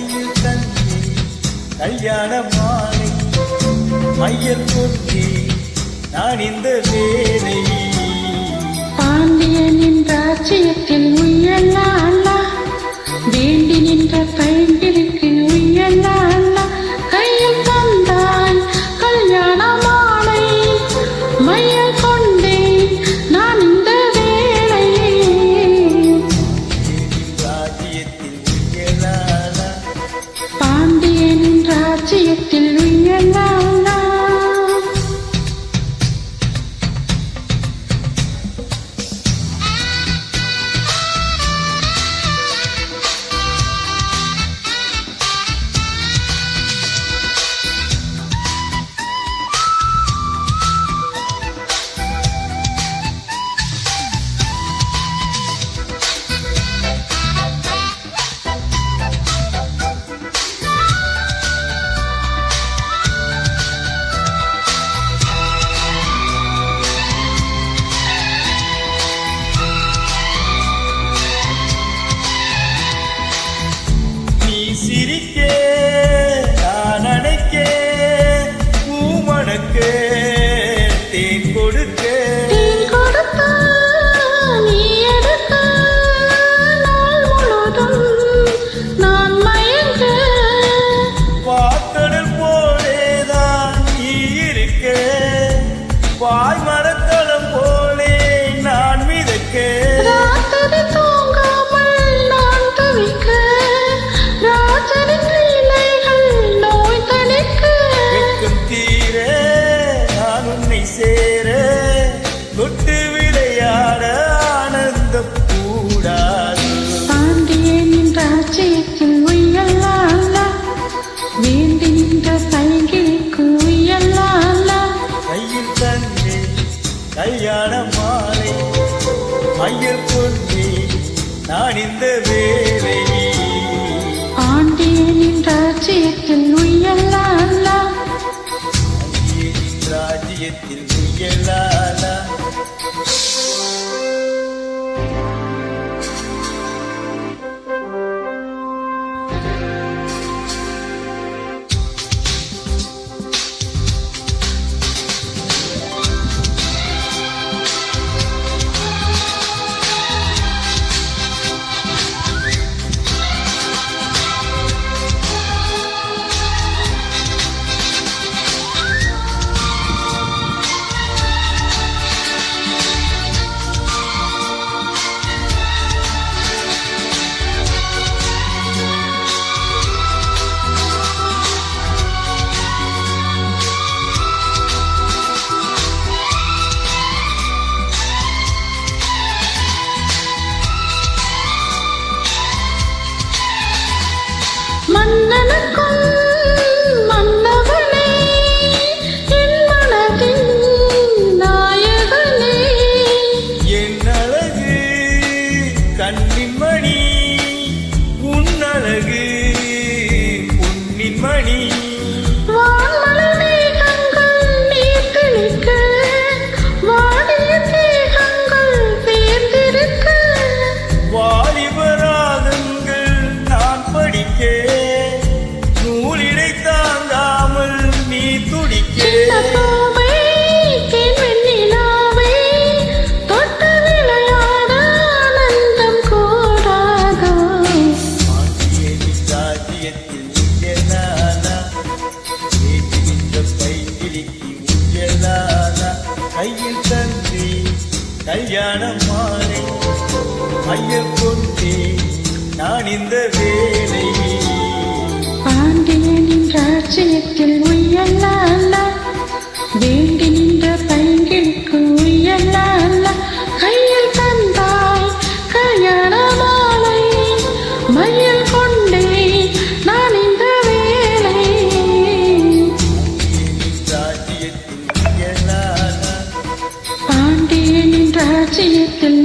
கையில் தந்தி கல்யாண மாலை மையல் கொட்டி நான் இந்த வேலை பாண்டியனின் ராஜ்யத்தில் உயர்லா வேண்டி நின்ற பையன்களுக்கு உயர்லா கையில் தந்தாய் கல்யாண மாலை மையல் கொண்டே நான் இந்த வேலை ராஜ்யத்தில் உயர்லா பாண்டியனின் ராஜ்யத்தில் உயர்லா சிரிக்க நான் அணைக்க பூமணக்க தேன் கொடுக்க நீ எடுக்க நாள் முழுதும் நான் மயங்க பாத்தடல் போலேதான் நீ இருக்க வாய் மரத்தளம் போலே நான் மிதக்க ராத்திரி தூங்காமல் நான் தவிக்க ராஜனின் லீலைகள் நோய் தணிக்க வெட்கம் தீர நான் உன்னை சேர தொட்டு விளையாட ஆனந்தம் கூடாது பாண்டியனின் ராஜ்யத்தில் உயர்லா வேண்டி நின்ற பையன்களுக்கு உயர்லா கையில் தந்தி கல்யாண மாலை மையல் கொண்டே நான் இந்த வேலை பாண்டியனின் ராஜ்யத்தில் உயர்லா ராஜ்யத்தில் உயலாலா மன்னனுக்கும் மன்னவனே என் மனதின் நாயகனே என் அழகு கண்ணின் மணி உன் அழகு பொன்னின் மணி வான்மலை மேகங்கள் நீர் தெளிக்க வாடிய தேகங்கள் பேர்ந்திருக்க வாலிபராகங்கள் நான் படிக்க நூலிடை தாங்காமல் நீ துடிக்க பூவை தேன் வெண்ணிலாவை தொட்டு விளையாட ஆனந்தம் கூடாதோ பாண்டியனின் ராஜ்யத்தில் உயலாலா வேண்டி நின்ற பைங்கிலிக்கு உயலாலா கையில் தந்தி கல்யாண மாலை மையல் கொண்டே நான் இந்த வேலை பாண்டியனின் ராஜ்யத்தில் உயர்லா வேண்டி நின்ற பையன்களுக்கு உயர்லா கையில் தந்தாய் கல்யாண மாலை மையல் கொண்டே நான் இந்த வேலை ராஜ்யத்தில் உயலாலா பாண்டியனின் ராஜ்யத்தில்